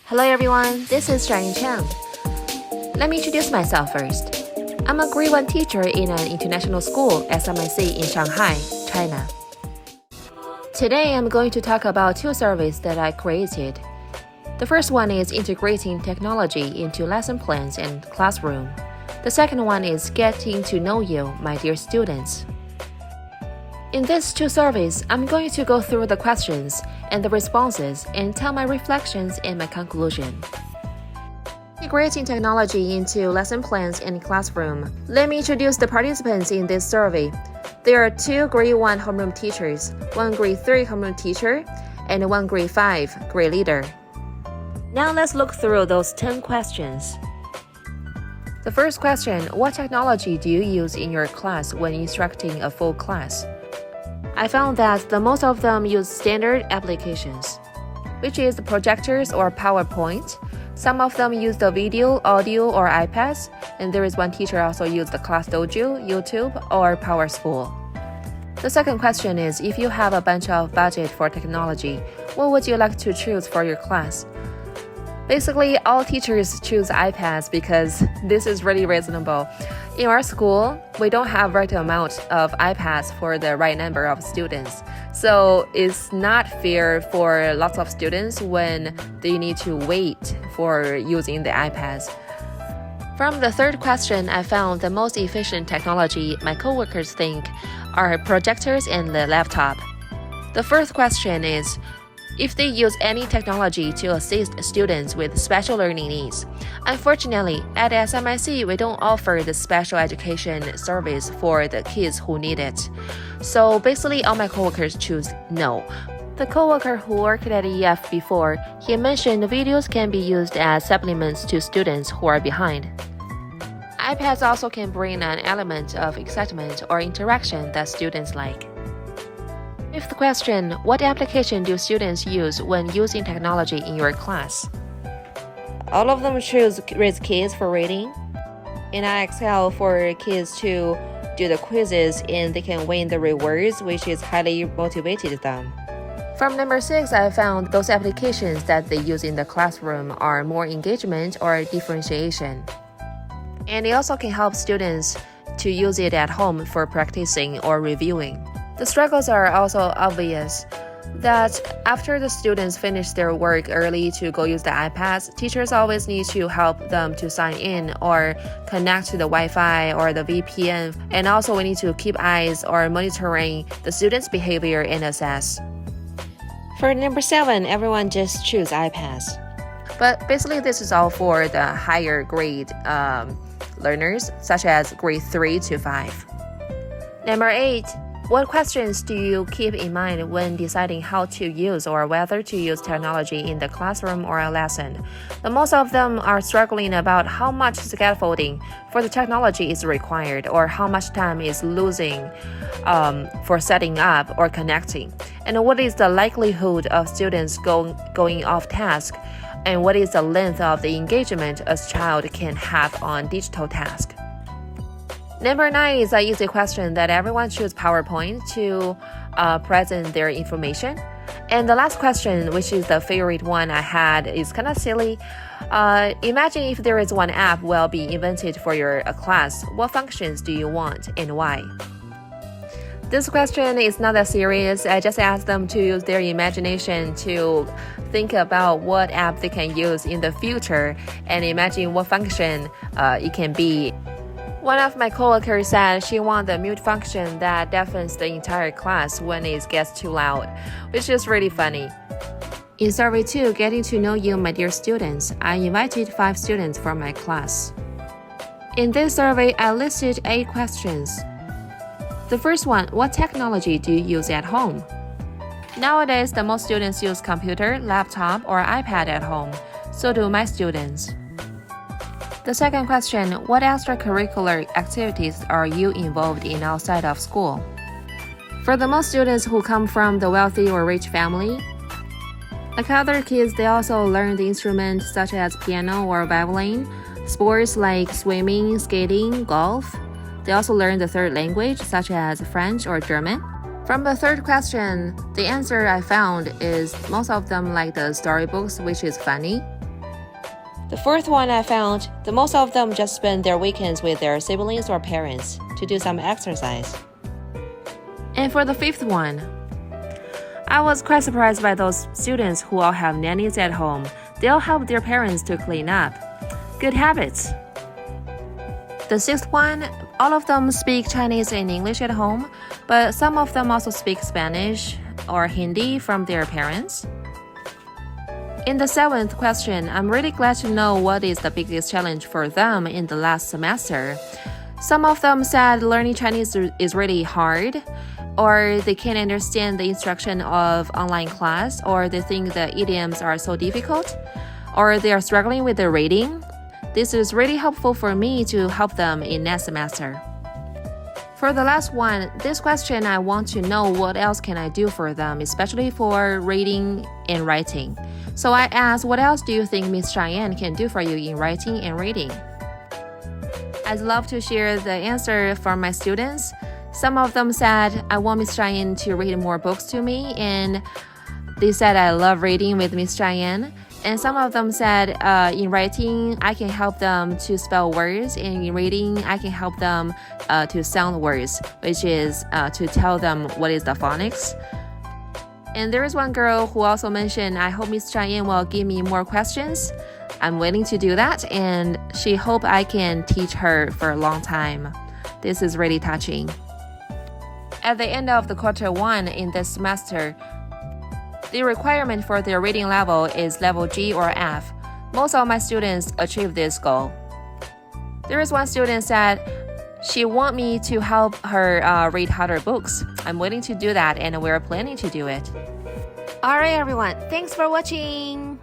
Hello everyone, this is Shiny Chang. Let me introduce myself first. I'm a grade 1 teacher in an international school, SMIC, in Shanghai, China. Today I'm going to talk about two surveys that I created. The first one is integrating technology into lesson plans and classroom. The second one is getting to know you, my dear students. In these two surveys, I'm going to go through the questions and the responses and tell my reflections and my conclusion. Integrating technology into lesson plans and classroom. Let me introduce the participants in this survey. There are two grade 1 homeroom teachers, one grade 3 homeroom teacher, and one grade 5 grade leader. Now let's look through those 10 questions. The first question, what technology do you use in your class when instructing a full class? I found that the most of them use standard applications, which is projectors or PowerPoint. Some of them use the video, audio, or iPads, and there is one teacher also used the ClassDojo, YouTube, or PowerSchool. The second question is, if you have a bunch of budget for technology, what would you like to choose for your class? Basically, all teachers choose iPads because this is really reasonable. In our school, we don't have right amount of iPads for the right number of students. So it's not fair for lots of students when they need to wait for using the iPads. From the third question, I found the most efficient technology my coworkers think are projectors and the laptop. The first question is, if they use any technology to assist students with special learning needs. Unfortunately, at SMIC, we don't offer the special education service for the kids who need it. So basically, all my coworkers choose no. The coworker who worked at EF before, he mentioned videos can be used as supplements to students who are behind. iPads also can bring an element of excitement or interaction that students like. Fifth question, what application do students use when using technology in your class? All of them choose RaseKids for reading, and IXL for kids to do the quizzes and they can win the rewards, which is highly motivated them. From number 6, I found those applications that they use in the classroom are more engagement or differentiation. And it also can help students to use it at home for practicing or reviewing. The struggles are also obvious that after the students finish their work early to go use the iPads, teachers always need to help them to sign in or connect to the Wi-Fi or the VPN. And also we need to keep eyes or monitoring the students' behavior and assess. For number 7, everyone just choose iPads. But basically this is all for the higher grade learners, such as grade 3 to 5. Number 8. What questions do you keep in mind when deciding how to use or whether to use technology in the classroom or a lesson? The most of them are struggling about how much scaffolding for the technology is required or how much time is losing for setting up or connecting. And what is the likelihood of students going off task? And what is the length of the engagement a child can have on digital tasks? Number 9 is an easy question that everyone chooses PowerPoint to present their information. And the last question, which is the favorite one I had, is kind of silly. Imagine if there is one app will be invented for your class. What functions do you want and why? This question is not that serious. I just asked them to use their imagination to think about what app they can use in the future and imagine what function it can be. One of my coworkers said she wants the mute function that deafens the entire class when it gets too loud, which is really funny. In survey 2, getting to know you, my dear students, I invited 5 students from my class. In this survey, I listed 8 questions. The first one, what technology do you use at home? Nowadays, the most students use computer, laptop, or iPad at home. So do my students. The second question, what extracurricular activities are you involved in outside of school? For the most students who come from the wealthy or rich family, like other kids, they also learn the instruments such as piano or violin, sports like swimming, skating, golf. They also learn the third language such as French or German. From the third question, the answer I found is most of them like the storybooks, which is funny. The fourth one I found, the most of them just spend their weekends with their siblings or parents to do some exercise. And for the fifth one, I was quite surprised by those students who all have nannies at home. They'll help their parents to clean up. Good habits. The sixth one, all of them speak Chinese and English at home, but some of them also speak Spanish or Hindi from their parents. In the seventh question, I'm really glad to know what is the biggest challenge for them in the last semester. Some of them said learning Chinese is really hard, or they can't understand the instruction of online class, or they think the idioms are so difficult, or they are struggling with the reading. This is really helpful for me to help them in next semester. For the last one, this question I want to know what else can I do for them, especially for reading and writing. So I asked, what else do you think Miss Cheyenne can do for you in writing and reading? I'd love to share the answer from my students. Some of them said, I want Miss Cheyenne to read more books to me, and they said I love reading with Miss Cheyenne. And some of them said, in writing, I can help them to spell words, and in reading, I can help them to sound words, which is to tell them what is the phonics. And there is one girl who also mentioned, I hope Miss Cheyenne will give me more questions. I'm willing to do that, and she hope I can teach her for a long time. This is really touching. At the end of the quarter one in this semester, the requirement for their reading level is level G or F. Most of my students achieve this goal. There is one student said she want me to help her read harder books. I'm willing to do that, and we're planning to do it. Alright everyone, thanks for watching!